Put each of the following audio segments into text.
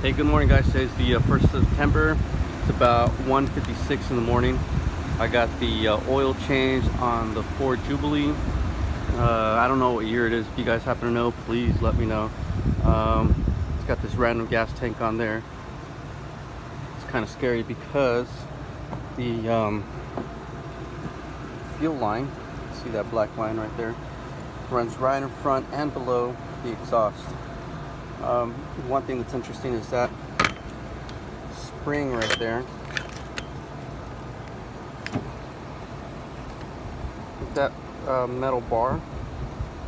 Hey, good morning guys. Today's the 1st of September. It's about 1:56 in the morning. I got the oil change on the Ford Jubilee. I don't know what year it is. If you guys happen to know, please let me know. It's got this random gas tank on there. It's kind of scary because the fuel line, see that black line right there, runs right in front and below the exhaust. One thing that's interesting is that spring right there. That metal bar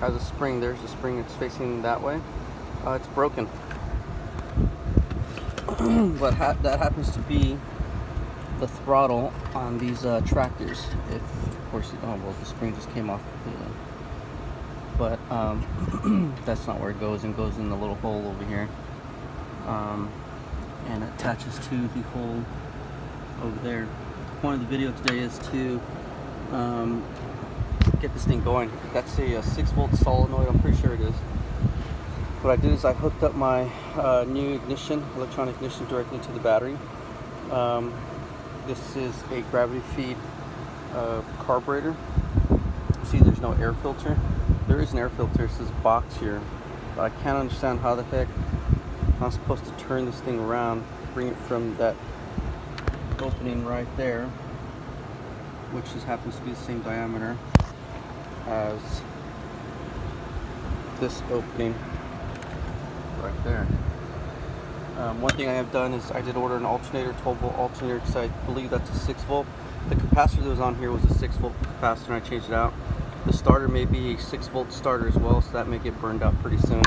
has a spring. There's a spring. It's facing that way. It's broken. But that happens to be the throttle on these tractors. If, of course, oh well, the spring just came off completely. But that's not where it goes. It goes in the little hole over here, and attaches to the hole over there. The point of the video today is to get this thing going. That's a 6-volt solenoid. I'm pretty sure it is. What I did is I hooked up my new electronic ignition directly to the battery. This is a gravity feed carburetor. See, there's no air filter. There is an air filter. It's this box here, but I can't understand how the heck I'm supposed to turn this thing around, bring it from that opening right there, which just happens to be the same diameter as this opening right there. One thing I have done is I did order an alternator, 12-volt alternator, because I believe that's a 6-volt. The capacitor that was on here was a 6-volt capacitor, and I changed it out. The starter may be a 6-volt starter as well, so that may get burned out pretty soon.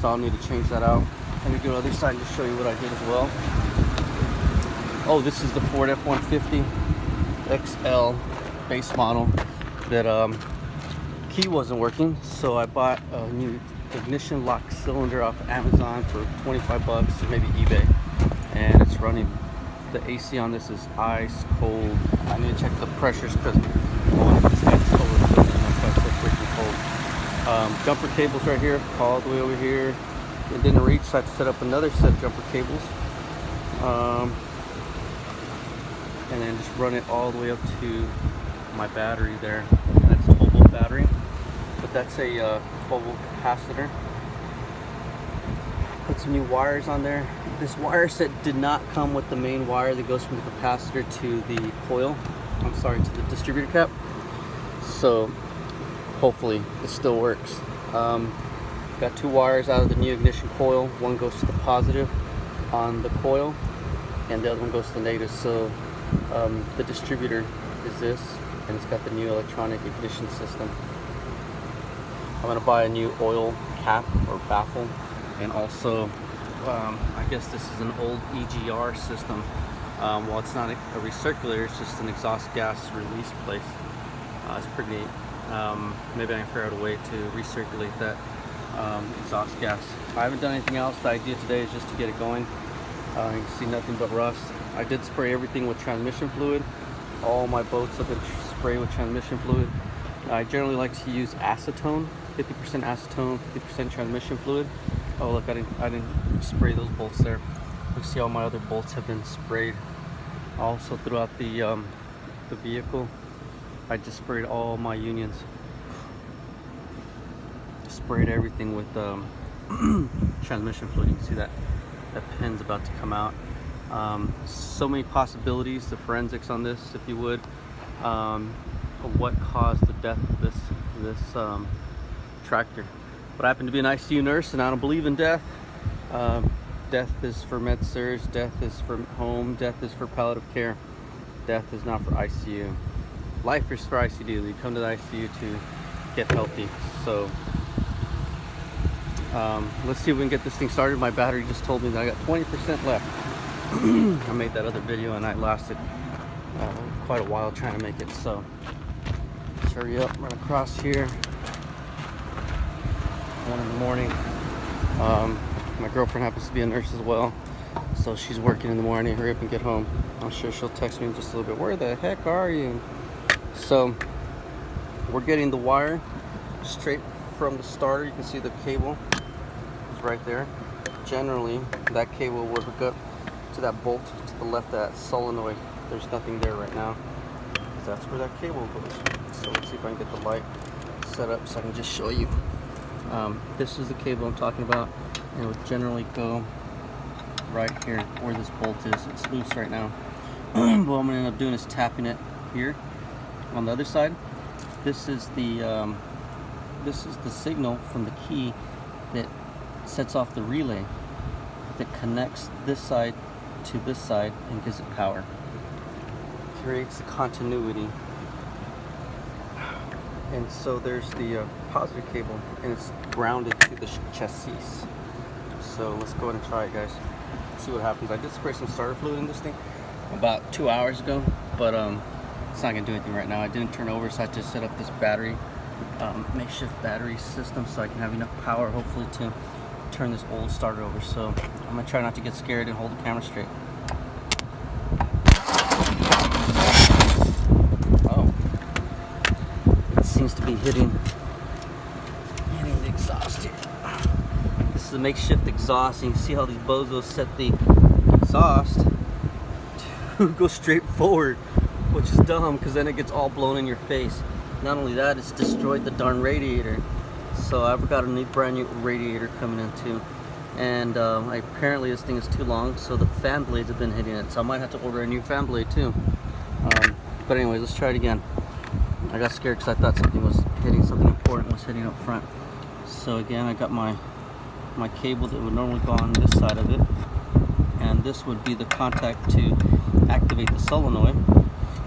So I'll need to change that out. Let me go to the other side and just show you what I did as well. Oh, this is the Ford F-150 XL base model that key wasn't working, so I bought a new ignition lock cylinder off of Amazon for 25 bucks, or maybe eBay, and it's running. The AC on this is ice cold. I need to check the pressures because jumper cables right here, all the way over here. It didn't reach, so I had to set up another set of jumper cables, and then just run it all the way up to my battery there. That's a 12-volt battery, but that's a 12-volt capacitor. Put some new wires on there. This wire set did not come with the main wire that goes from the capacitor to the coil. I'm sorry, to the distributor cap. So hopefully it still works. Got 2 wires out of the new ignition coil. One goes to the positive on the coil, and the other one goes to the negative. So the distributor is this, and it's got the new electronic ignition system. I'm gonna buy a new oil cap or baffle, and also I guess this is an old EGR system. Well, it's not a recirculator, it's just an exhaust gas release place. It's pretty neat. Maybe I can figure out a way to recirculate that exhaust gas. I haven't done anything else. The idea today is just to get it going. You can see nothing but rust. I did spray everything with transmission fluid. All my boats have been sprayed with transmission fluid. I generally like to use acetone, 50% acetone, 50% transmission fluid. Oh look, I didn't spray those bolts there. You see all my other bolts have been sprayed. Also throughout the vehicle, I just sprayed all my unions. Sprayed everything with transmission fluid. You can see that pin's about to come out. So many possibilities, the forensics on this, if you would, of what caused the death of this tractor. But I happen to be an ICU nurse, and I don't believe in death. Death is for med-surg, death is for home, death is for palliative care. Death is not for ICU. Life is for ICU. You come to the ICU to get healthy. So let's see if we can get this thing started. My battery just told me that I got 20% left. I made that other video and I lasted quite a while trying to make it. So let's hurry up, run across here. 1 in the morning. My girlfriend happens to be a nurse as well, so she's working in the morning. Hurry up and get home. I'm sure she'll text me in just a little bit. Where the heck are you? So we're getting the wire straight from the starter. You can see the cable is right there. generally that cable will hook up to that bolt to the left, that solenoid. There's nothing there right now, because that's where that cable goes. So let's see if I can get the light set up so I can just show you. This is the cable I'm talking about, and it would generally go right here where this bolt is. It's loose right now. What I'm going to end up doing is tapping it here on the other side. This is the signal from the key that sets off the relay that connects this side to this side and gives it power. Creates the continuity. And so there's the positive cable, and it's grounded to the chassis. So let's go ahead and try it, guys. See what happens. I did spray some starter fluid in this thing about 2 hours ago, but it's not gonna do anything right now. I didn't turn over, so I just set up this battery, makeshift battery system, so I can have enough power, hopefully, to turn this old starter over. So I'm gonna try not to get scared and hold the camera straight. Oh, it seems to be hitting the exhaust here. This is a makeshift exhaust, and you see how these bozos set the exhaust to go straight forward, which is dumb, because then it gets all blown in your face. Not only that, it's destroyed the darn radiator. So I've got a brand new radiator coming in too, and apparently this thing is too long, so the fan blades have been hitting it, so I might have to order a new fan blade too. But anyways, let's try it again. I got scared because I thought something important was hitting up front. So again, I got my cable that would normally go on this side of it, and this would be the contact to activate the solenoid,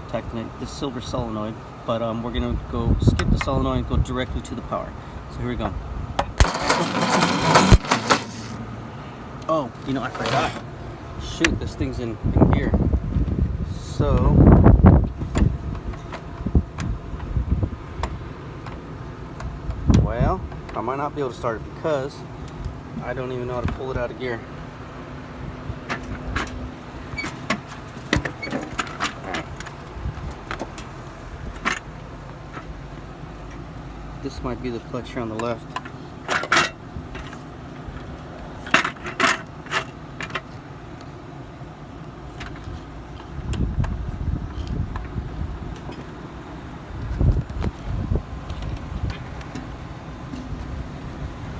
to activate the silver solenoid. But we're gonna go skip the solenoid and go directly to the power. So here we go. Oh, you know, I forgot. Shoot, this thing's in gear. So well, I might not be able to start it because I don't even know how to pull it out of gear. This might be the clutch here on the left.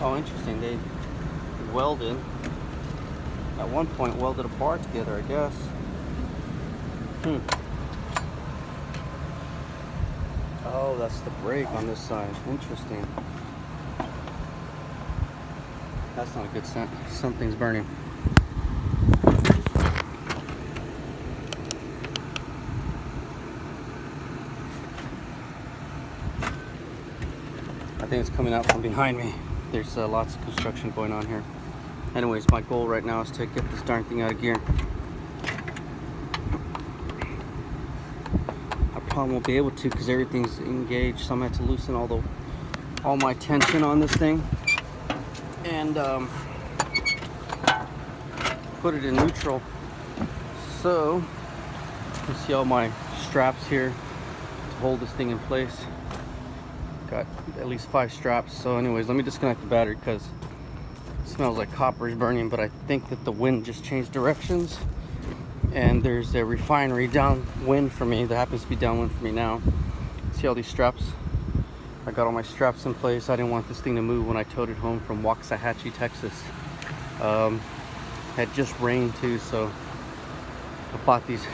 Oh, interesting. They welded, at one point, welded a bar together, I guess. Oh, that's the brake on this side. Interesting. That's not a good scent. Something's burning. I think it's coming out from behind me. There's lots of construction going on here. Anyways, my goal right now is to get this darn thing out of gear. Probably won't be able to because everything's engaged, so I'm gonna have to loosen all my tension on this thing and put it in neutral. So you can see all my straps here to hold this thing in place. Got at least 5 straps. So anyways, let me disconnect the battery because it smells like copper is burning, but I think that the wind just changed directions. And there's a refinery downwind for me that happens to be downwind for me now. See all these straps? I got all my straps in place. I didn't want this thing to move when I towed it home from Waxahachie, Texas. Had just rained too, so I bought these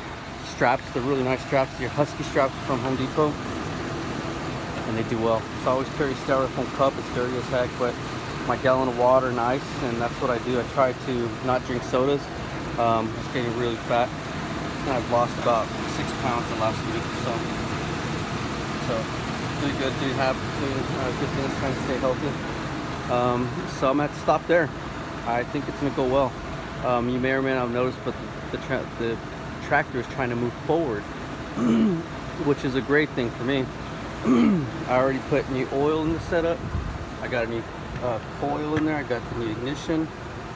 straps. They're really nice straps. They're Husky straps from Home Depot, and they do well. So I always carry a styrofoam cup. It's dirty as heck, but my gallon of water and ice, and that's what I do. I try to not drink sodas. I was getting really fat, and I've lost about 6 pounds the last week or so. So, really good to have good things, trying to stay healthy. So I'm gonna have to stop there. I think it's gonna go well. You may or may not have noticed, but the tractor is trying to move forward, which is a great thing for me. I already put new oil in the setup. I got a new coil in there. I got the new ignition.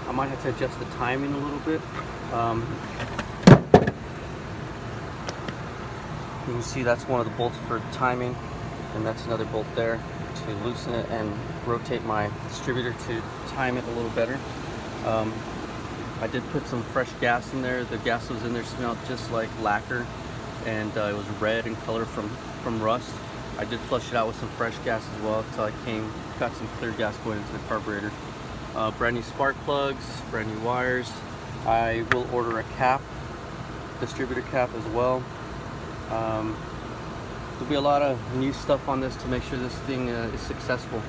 I might have to adjust the timing a little bit. You can see that's one of the bolts for timing, and that's another bolt there to loosen it and rotate my distributor to time it a little better. I did put some fresh gas in there. The gas that was in there smelled just like lacquer, and it was red in color from rust. I did flush it out with some fresh gas as well until I got some clear gas going into the carburetor. Brand new spark plugs, brand new wires. I will order a cap, distributor cap as well. There'll be a lot of new stuff on this to make sure this thing is successful.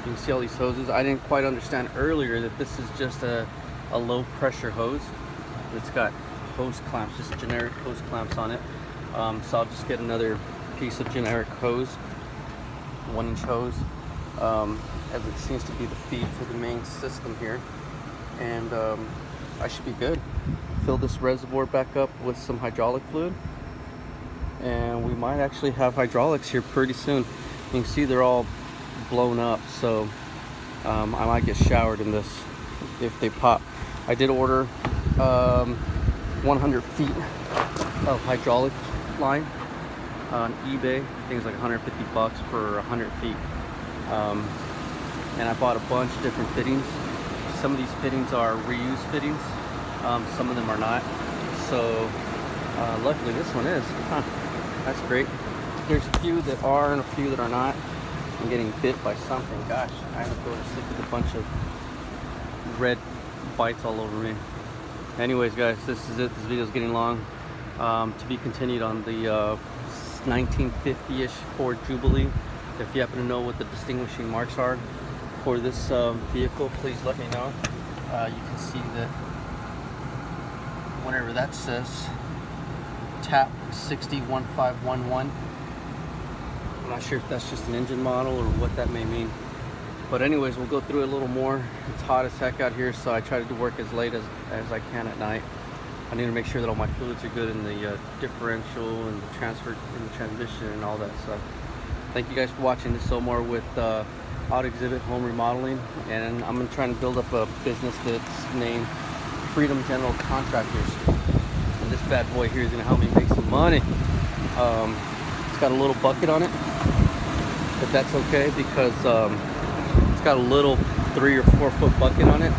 You can see all these hoses. I didn't quite understand earlier that this is just a low pressure hose. It's got hose clamps, just generic hose clamps on it. So I'll just get another piece of generic hose, 1-inch hose, as it seems to be the feed for the main system here. And I should be good. Fill this reservoir back up with some hydraulic fluid, and we might actually have hydraulics here pretty soon. You can see they're all blown up, so I might get showered in this if they pop. I did order 100 feet of hydraulic line on eBay. I think it's like 150 bucks for 100 feet. And I bought a bunch of different fittings. Some of these fittings are reused fittings, some of them are not. So luckily this one is. That's great. There's a few that are and a few that are not. I'm getting bit by something. Gosh, I end up going to sleep with a bunch of red bites all over me. Anyways, guys, this is it. This video is getting long. To be continued on the 1950-ish Ford Jubilee. If you happen to know what the distinguishing marks are for this vehicle, please let me know. You can see that whatever that says, TAP 601511. I'm not sure if that's just an engine model or what that may mean. But anyways, we'll go through it a little more. It's hot as heck out here, so I try to work as late as I can at night. I need to make sure that all my fluids are good in the differential and the transfer and the transmission and all that stuff. Thank you guys for watching. This is Omar with Auto Exhibit Home Remodeling, and I'm going to try to build up a business that's named Freedom General Contractors. And this bad boy here is going to help me make some money. It's got a little bucket on it, but that's okay because it's got a little 3 or 4 foot bucket on it,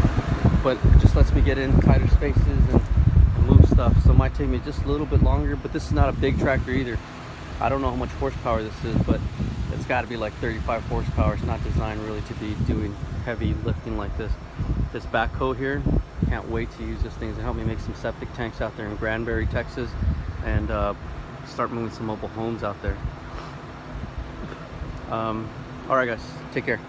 but it just lets me get in tighter spaces and move stuff. So it might take me just a little bit longer, but this is not a big tractor either. I don't know how much horsepower this is, but it's got to be like 35 horsepower. It's not designed really to be doing heavy lifting like this. This backhoe here, can't wait to use this thing to help me make some septic tanks out there in Granbury, Texas, and start moving some mobile homes out there. All right, guys, take care.